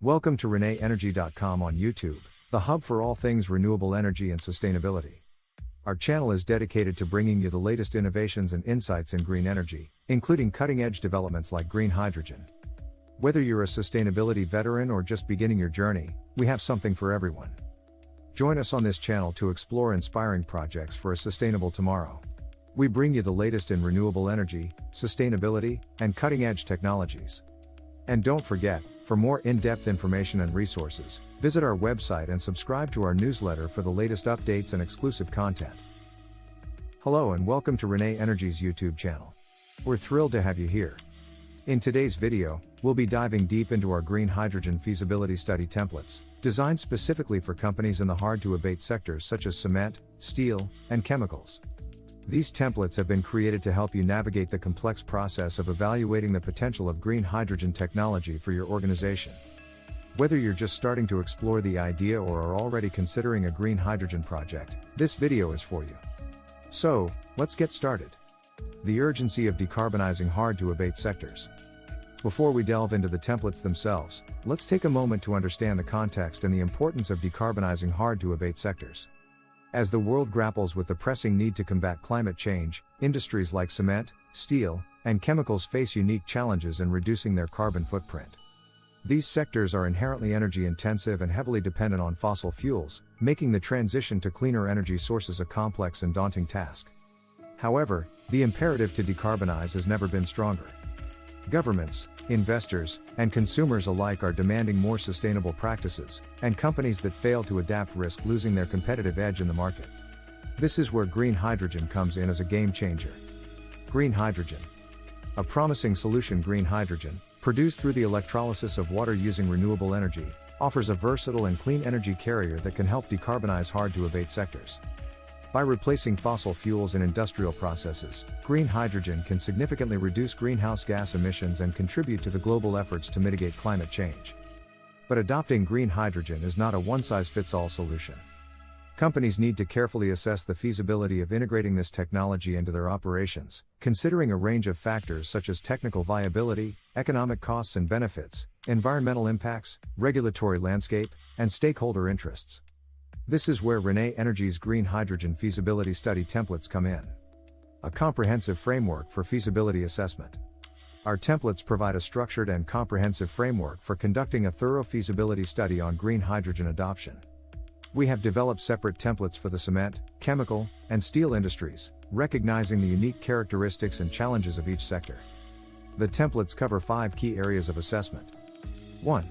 Welcome to ReneEnergy.com on YouTube, the hub for all things renewable energy and sustainability. Our channel is dedicated to bringing you the latest innovations and insights in green energy, including cutting-edge developments like green hydrogen. Whether you're a sustainability veteran or just beginning your journey, we have something for everyone. Join us on this channel to explore inspiring projects for a sustainable tomorrow. We bring you the latest in renewable energy, sustainability, and cutting-edge technologies. And don't forget, for more in-depth information and resources, visit our website and subscribe to our newsletter for the latest updates and exclusive content. Hello and welcome to ReneEnergy's YouTube channel. We're thrilled to have you here. In today's video, we'll be diving deep into our green hydrogen feasibility study templates, designed specifically for companies in the hard-to-abate sectors such as cement, steel, and chemicals. These templates have been created to help you navigate the complex process of evaluating the potential of green hydrogen technology for your organization. Whether you're just starting to explore the idea or are already considering a green hydrogen project, this video is for you. So, let's get started. The urgency of decarbonizing hard-to-abate sectors. Before we delve into the templates themselves, let's take a moment to understand the context and the importance of decarbonizing hard-to-abate sectors. As the world grapples with the pressing need to combat climate change, industries like cement, steel, and chemicals face unique challenges in reducing their carbon footprint. These sectors are inherently energy-intensive and heavily dependent on fossil fuels, making the transition to cleaner energy sources a complex and daunting task. However, the imperative to decarbonize has never been stronger. Governments, investors, and consumers alike are demanding more sustainable practices, and companies that fail to adapt risk losing their competitive edge in the market. This is where green hydrogen comes in as a game changer. Green hydrogen. A promising solution. Green hydrogen, produced through the electrolysis of water using renewable energy, offers a versatile and clean energy carrier that can help decarbonize hard-to-abate sectors. By replacing fossil fuels in industrial processes, green hydrogen can significantly reduce greenhouse gas emissions and contribute to the global efforts to mitigate climate change. But adopting green hydrogen is not a one-size-fits-all solution. Companies need to carefully assess the feasibility of integrating this technology into their operations, considering a range of factors such as technical viability, economic costs and benefits, environmental impacts, regulatory landscape, and stakeholder interests. This is where ReneEnergy's green hydrogen feasibility study templates come in. A comprehensive framework for feasibility assessment. Our templates provide a structured and comprehensive framework for conducting a thorough feasibility study on green hydrogen adoption. We have developed separate templates for the cement, chemical, and steel industries, recognizing the unique characteristics and challenges of each sector. The templates cover 5 key areas of assessment. 1.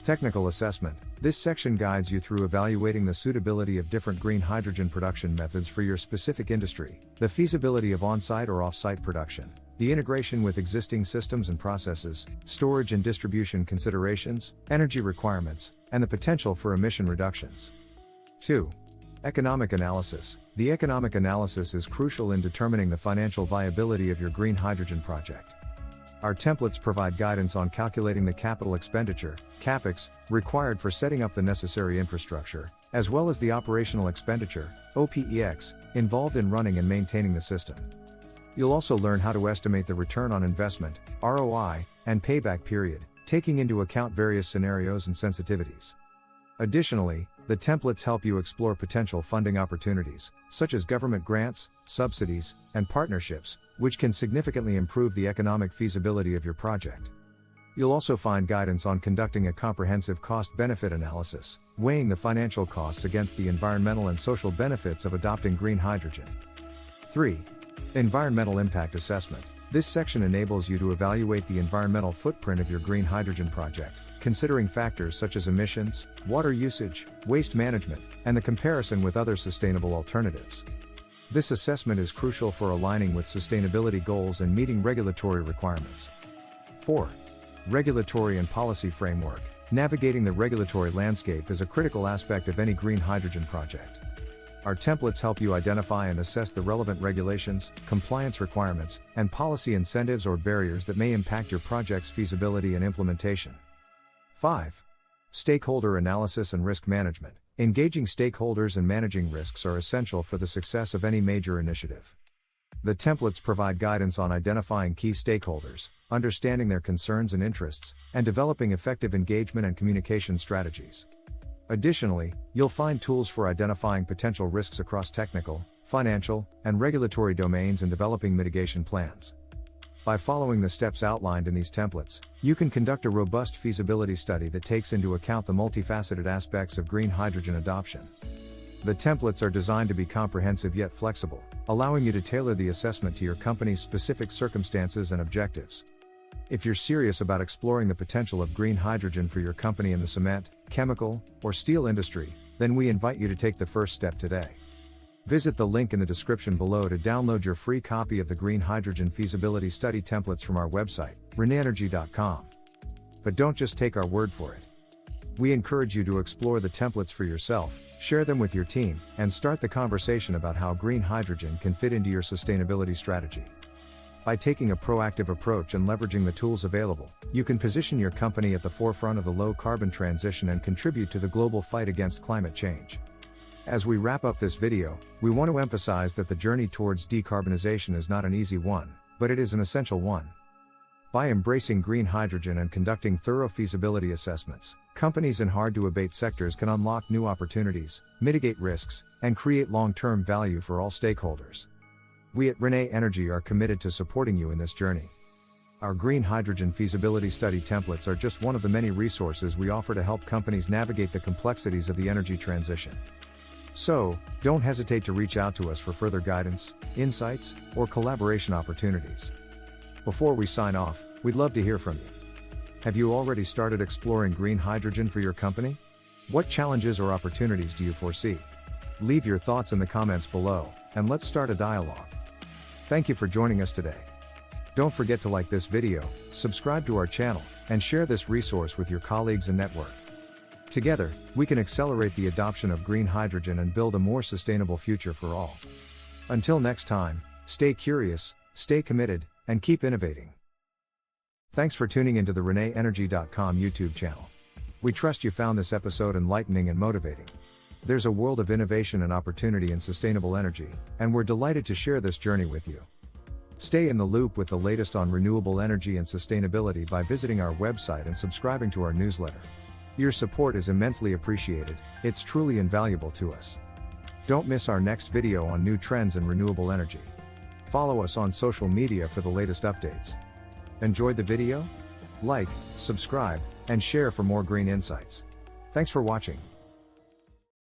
Technical assessment. This section guides you through evaluating the suitability of different green hydrogen production methods for your specific industry, the feasibility of on-site or off-site production, the integration with existing systems and processes, storage and distribution considerations, energy requirements, and the potential for emission reductions. 2. Economic analysis. The economic analysis is crucial in determining the financial viability of your green hydrogen project. Our templates provide guidance on calculating the capital expenditure, CapEx, required for setting up the necessary infrastructure, as well as the operational expenditure, OPEX, involved in running and maintaining the system. You'll also learn how to estimate the return on investment, ROI, and payback period, taking into account various scenarios and sensitivities. Additionally, the templates help you explore potential funding opportunities, such as government grants, subsidies, and partnerships, which can significantly improve the economic feasibility of your project. You'll also find guidance on conducting a comprehensive cost-benefit analysis, weighing the financial costs against the environmental and social benefits of adopting green hydrogen. 3. Environmental impact assessment. This section enables you to evaluate the environmental footprint of your green hydrogen project, considering factors such as emissions, water usage, waste management, and the comparison with other sustainable alternatives. This assessment is crucial for aligning with sustainability goals and meeting regulatory requirements. 4. Regulatory and policy framework. Navigating the regulatory landscape is a critical aspect of any green hydrogen project. Our templates help you identify and assess the relevant regulations, compliance requirements, and policy incentives or barriers that may impact your project's feasibility and implementation. 5. Stakeholder analysis and risk management. Engaging stakeholders and managing risks are essential for the success of any major initiative. The templates provide guidance on identifying key stakeholders, understanding their concerns and interests, and developing effective engagement and communication strategies. Additionally, you'll find tools for identifying potential risks across technical, financial, and regulatory domains and developing mitigation plans. By following the steps outlined in these templates, you can conduct a robust feasibility study that takes into account the multifaceted aspects of green hydrogen adoption. The templates are designed to be comprehensive yet flexible, allowing you to tailor the assessment to your company's specific circumstances and objectives. If you're serious about exploring the potential of green hydrogen for your company in the cement, chemical, or steel industry, then we invite you to take the first step today. Visit the link in the description below to download your free copy of the Green Hydrogen Feasibility Study templates from our website, ReneEnergy.com. But don't just take our word for it. We encourage you to explore the templates for yourself, share them with your team, and start the conversation about how green hydrogen can fit into your sustainability strategy. By taking a proactive approach and leveraging the tools available, you can position your company at the forefront of the low-carbon transition and contribute to the global fight against climate change. As we wrap up this video, we want to emphasize that the journey towards decarbonization is not an easy one, but it is an essential one. By embracing green hydrogen and conducting thorough feasibility assessments, companies in hard-to-abate sectors can unlock new opportunities, mitigate risks, and create long-term value for all stakeholders. We at ReneEnergy are committed to supporting you in this journey. Our green hydrogen feasibility study templates are just one of the many resources we offer to help companies navigate the complexities of the energy transition. So, don't hesitate to reach out to us for further guidance, insights, or collaboration opportunities. Before we sign off, we'd love to hear from you. Have you already started exploring green hydrogen for your company? What challenges or opportunities do you foresee? Leave your thoughts in the comments below, and let's start a dialogue. Thank you for joining us today. Don't forget to like this video, subscribe to our channel, and share this resource with your colleagues and network. Together, we can accelerate the adoption of green hydrogen and build a more sustainable future for all. Until next time, stay curious, stay committed, and keep innovating. Thanks for tuning into the ReneEnergy.com YouTube channel. We trust you found this episode enlightening and motivating. There's a world of innovation and opportunity in sustainable energy, and we're delighted to share this journey with you. Stay in the loop with the latest on renewable energy and sustainability by visiting our website and subscribing to our newsletter. Your support is immensely appreciated, it's truly invaluable to us. Don't miss our next video on new trends in renewable energy. Follow us on social media for the latest updates. Enjoyed the video? Like, subscribe, and share for more green insights. Thanks for watching.